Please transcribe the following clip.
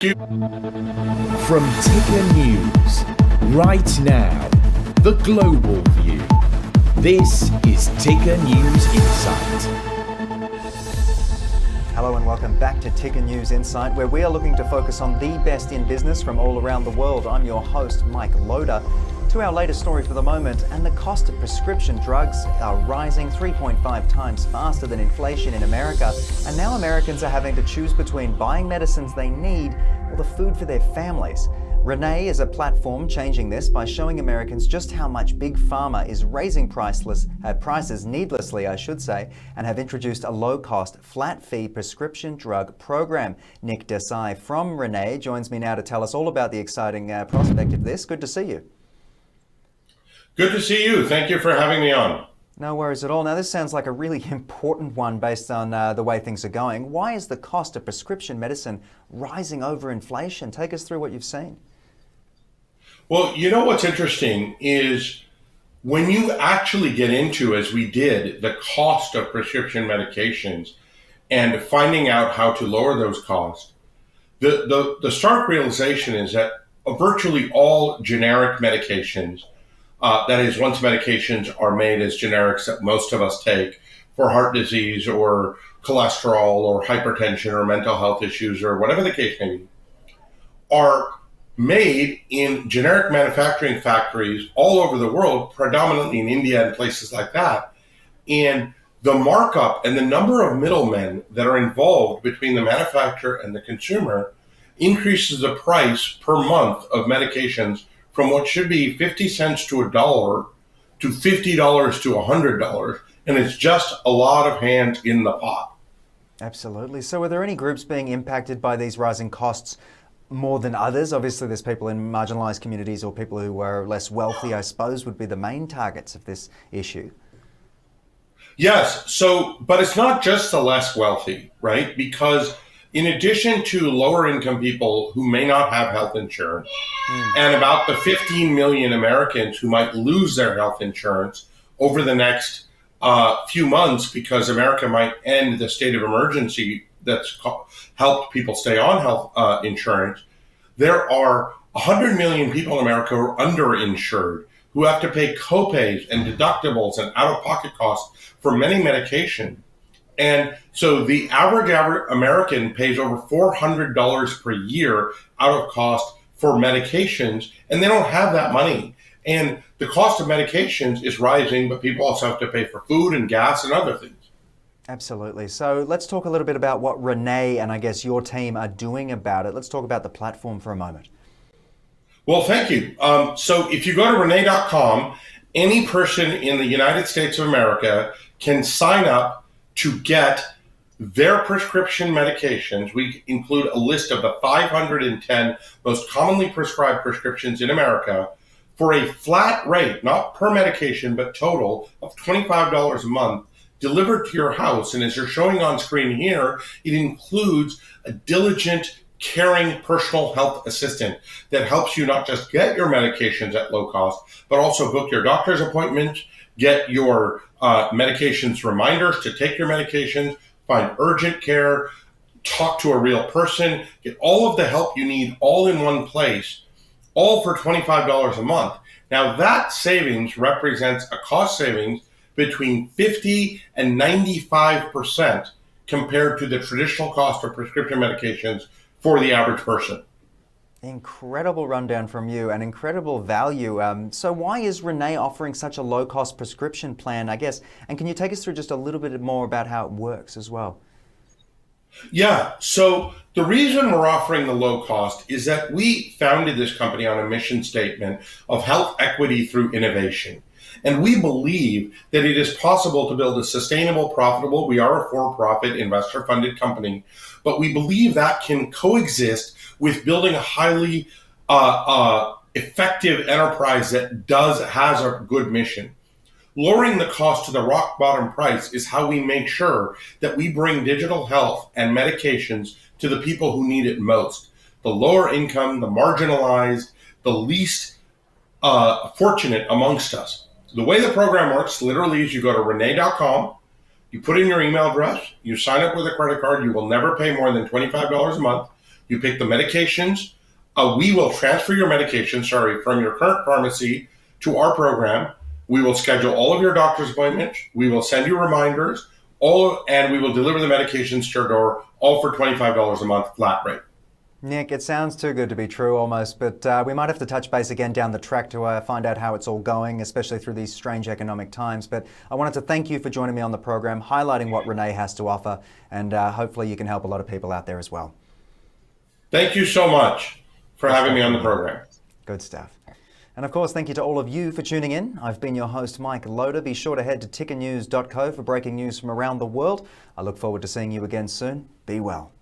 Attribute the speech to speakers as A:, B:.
A: From Ticker News, right now, the global view. This is Ticker News Insight.
B: Hello and welcome back to Ticker News Insight, where we are looking to focus on the best in business from all around the world. I'm your host, Mike Loder. To our latest story for the moment, and the cost of prescription drugs are rising 3.5 times faster than inflation in America, and now Americans are having to choose between buying medicines they need or the food for their families. Renee is a platform changing this by showing Americans just how much Big Pharma is raising prices needlessly, I should say, and have introduced a low-cost, flat-fee prescription drug program. Nick Desai from Renee joins me now to tell us all about the exciting prospect of this. Good to see you.
C: Good to see you. Thank you for having me on.
B: No worries at all. Now, this sounds like a really important one based on the way things are going. Why is the cost of prescription medicine rising over inflation? Take us through what you've seen.
C: Well, you know what's interesting is when you actually get into, as we did, the cost of prescription medications and finding out how to lower those costs, the stark realization is that virtually all generic medications, that is, once medications are made as generics that most of us take for heart disease or cholesterol or hypertension or mental health issues or whatever the case may be, are made in generic manufacturing factories all over the world, predominantly in India and places like that. And the markup and the number of middlemen that are involved between the manufacturer and the consumer increases the price per month of medications from what should be 50 cents to $1 to $50 to $100. And it's just a lot of hands in the pot.
B: Absolutely. So are there any groups being impacted by these rising costs more than others? Obviously, there's people in marginalized communities or people who are less wealthy, I suppose, would be the main targets of this issue.
C: Yes. But it's not just the less wealthy, right? Because in addition to lower income people who may not have health insurance, and about the 15 million Americans who might lose their health insurance over the next few months because America might end the state of emergency that's helped people stay on health insurance, there are 100 million people in America who are underinsured, who have to pay copays and deductibles and out-of-pocket costs for many medications. And so the average American pays over $400 per year out of cost for medications, and they don't have that money. And the cost of medications is rising, but people also have to pay for food and gas and other things.
B: Absolutely. So let's talk a little bit about what Renee and I guess your team are doing about it. Let's talk about the platform for a moment.
C: Well, thank you. So if you go to Renee.com, any person in the United States of America can sign up to get their prescription medications. We include a list of the 510 most commonly prescribed prescriptions in America for a flat rate, not per medication, but total of $25 a month, delivered to your house. And as you're showing on screen here, it includes a diligent, caring personal health assistant that helps you not just get your medications at low cost, but also book your doctor's appointments, get your medications reminders to take your medications, find urgent care, talk to a real person, get all of the help you need all in one place, all for $25 a month. Now that savings represents a cost savings between 50 and 95% compared to the traditional cost of prescription medications for the average person.
B: Incredible rundown from you and incredible value. So why is Renee offering such a low-cost prescription plan, I guess? And can you take us through just a little bit more about how it works as well?
C: Yeah, so the reason we're offering the low cost is that we founded this company on a mission statement of health equity through innovation. And we believe that it is possible to build a sustainable, profitable, we are a for-profit, investor-funded company, but we believe that can coexist with building a highly effective enterprise that has a good mission. Lowering the cost to the rock bottom price is how we make sure that we bring digital health and medications to the people who need it most. The lower income, the marginalized, the least fortunate amongst us. The way the program works literally is you go to Renee.com, you put in your email address, you sign up with a credit card, you will never pay more than $25 a month. You pick the medications. We will transfer your medication, from your current pharmacy to our program. We will schedule all of your doctor's appointments. We will send you reminders, and we will deliver the medications to your door, all for $25 a month flat rate.
B: Nick, it sounds too good to be true almost, but we might have to touch base again down the track to find out how it's all going, especially through these strange economic times. But I wanted to thank you for joining me on the program, highlighting what Renee has to offer, and hopefully you can help a lot of people out there as well.
C: Thank you so much for having me on the program.
B: Good stuff. And of course, thank you to all of you for tuning in. I've been your host, Mike Loder. Be sure to head to tickernews.co for breaking news from around the world. I look forward to seeing you again soon. Be well.